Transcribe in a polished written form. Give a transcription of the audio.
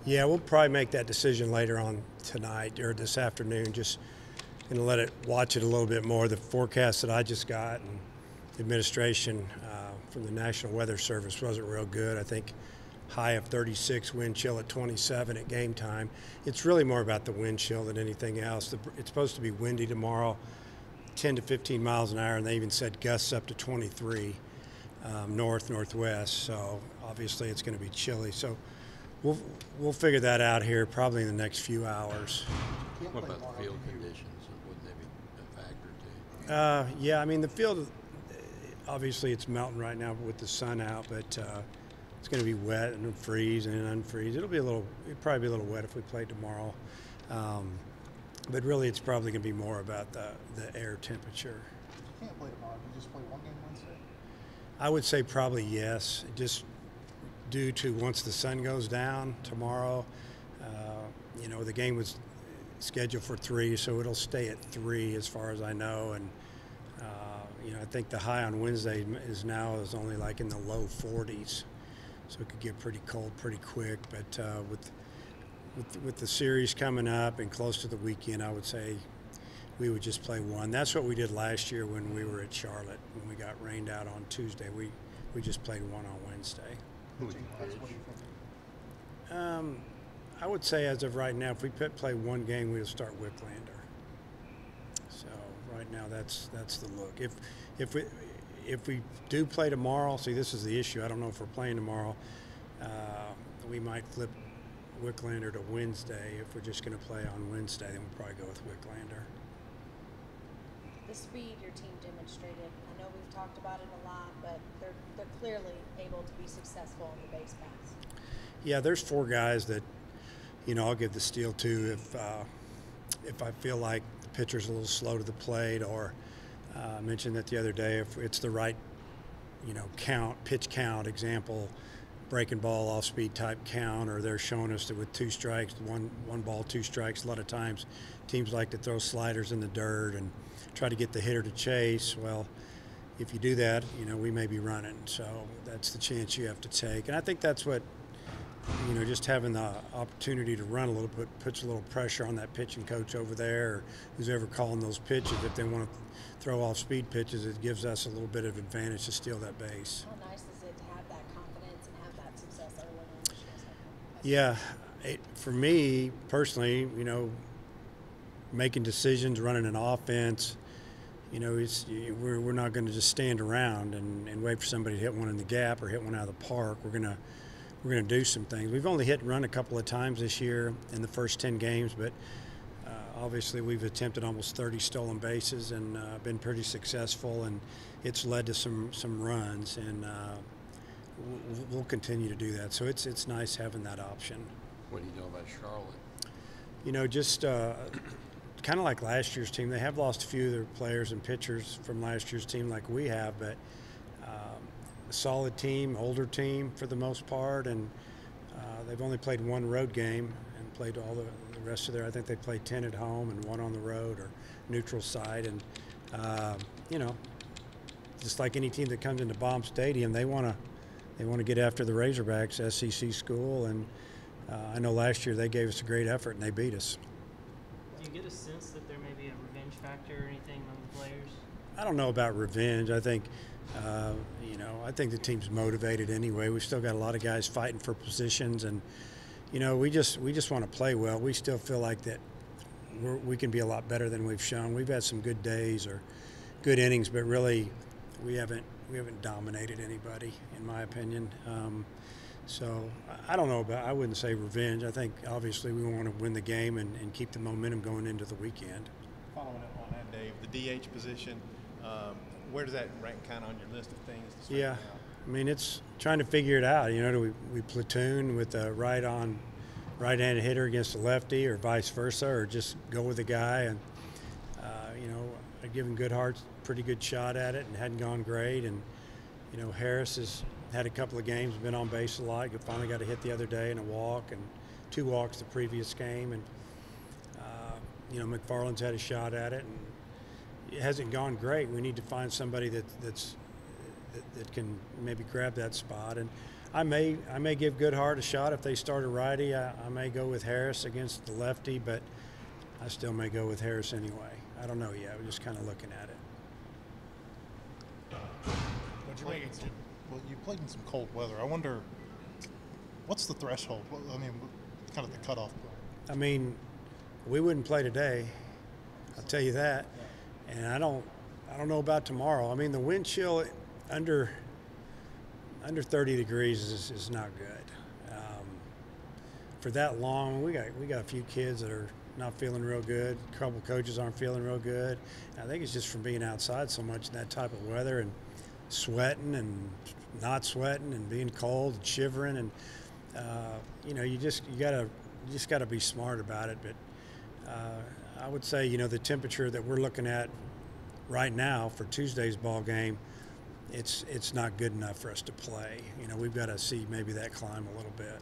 Yeah, we'll probably make that decision later on tonight or this afternoon. Just going to watch it a little bit more. The forecast that I just got and the administration from the National Weather Service wasn't real good. I think high of 36, wind chill at 27 at game time. It's really more about the wind chill than anything else. It's supposed to be windy tomorrow, 10 to 15 miles an hour, and they even said gusts up to 23 northwest. So obviously it's going to be chilly. So we'll figure that out here probably in the next few hours. What about the field conditions? Wouldn't they be a factor too? Yeah, I mean the field, obviously it's melting right now with the sun out, but it's going to be wet and freeze and unfreeze. It'll probably be a little wet if we play tomorrow. But really it's probably going to be more about the air temperature. You can't play tomorrow. You just play one game Wednesday? I would say probably yes, just due to once the sun goes down tomorrow, the game was scheduled for 3, so it'll stay at 3 as far as I know. And, I think the high on Wednesday is only like in the low 40s. So it could get pretty cold pretty quick. But with the series coming up and close to the weekend, I would say we would just play one. That's what we did last year when we were at Charlotte. When we got rained out on Tuesday, we just played one on Wednesday. What do you think? I would say as of right now, if we play one game, we'll start Wicklander. So right now, that's the look. If we do play tomorrow, see, this is the issue. I don't know if we're playing tomorrow. We might flip Wicklander to Wednesday. If we're just going to play on Wednesday, then we'll probably go with Wicklander. The speed your team demonstrated, I know we've talked about it a lot, but they're clearly able to be successful on the base paths. Yeah, there's 4 guys that, I'll give the steal to if I feel like the pitcher's a little slow to the plate, or I mentioned that the other day, if it's the right, pitch count, example, breaking ball off speed type count, or they're showing us that with 2 strikes, one ball, 2 strikes. A lot of times teams like to throw sliders in the dirt and try to get the hitter to chase. Well, if you do that, we may be running. So that's the chance you have to take. And I think that's what, just having the opportunity to run a little bit puts a little pressure on that pitching coach over there, or who's ever calling those pitches. If they want to throw off speed pitches, it gives us a little bit of advantage to steal that base. How nice is it to have that confidence and have that success early in the season? Yeah, for me personally, making decisions, running an offense, we're not going to just stand around and wait for somebody to hit one in the gap or hit one out of the park. We're going to do some things. We've only hit and run a couple of times this year in the first 10 games, but obviously we've attempted almost 30 stolen bases and been pretty successful, and it's led to some runs, and we'll continue to do that. So it's nice having that option. What do you know about Charlotte? Just kind of like last year's team. They have lost a few of their players and pitchers from last year's team like we have, but a solid team, older team for the most part, and they've only played 1 road game and played all the rest of I think they played 10 at home and 1 on the road or neutral side. And, just like any team that comes into Baum Stadium, they want to get after the Razorbacks, SEC school, and I know last year they gave us a great effort and they beat us. Do you get a sense that there may be a revenge factor or anything on the players? I don't know about revenge. I think, I think the team's motivated anyway. We've still got a lot of guys fighting for positions, and we just want to play well. We still feel like that we can be a lot better than we've shown. We've had some good days or good innings, but really we haven't dominated anybody, in my opinion. So I don't know I wouldn't say revenge. I think obviously we want to win the game and keep the momentum going into the weekend. Following up on that, Dave, the DH position, where does that rank kind of on your list of things to straighten Yeah, out? I mean, it's trying to figure it out. Do we platoon with a right-handed hitter against a lefty, or vice versa, or just go with a guy? And I've given Goodhart a pretty good shot at it and hadn't gone great. And Harris has had a couple of games, been on base a lot. Finally got a hit the other day and a walk, and 2 walks the previous game. And McFarland's had a shot at it, and it hasn't gone great. We need to find somebody that can maybe grab that spot. And I may give Goodhart a shot if they start a righty. I may go with Harris against the lefty, but I still may go with Harris anyway. I don't know yet. We're just kind of looking at it. Well, you played in some cold weather. I wonder, what's the threshold? I mean, kind of the cutoff point. I mean, we wouldn't play today. I'll tell you that. And I don't know about tomorrow. I mean, the wind chill under 30 degrees is not good. For that long, we got a few kids that are not feeling real good. A couple coaches aren't feeling real good. And I think it's just from being outside so much in that type of weather and sweating and not sweating and being cold and shivering, and you just gotta be smart about it. But I would say the temperature that we're looking at right now for Tuesday's ball game, it's not good enough for us to play. We've got to see maybe that climb a little bit.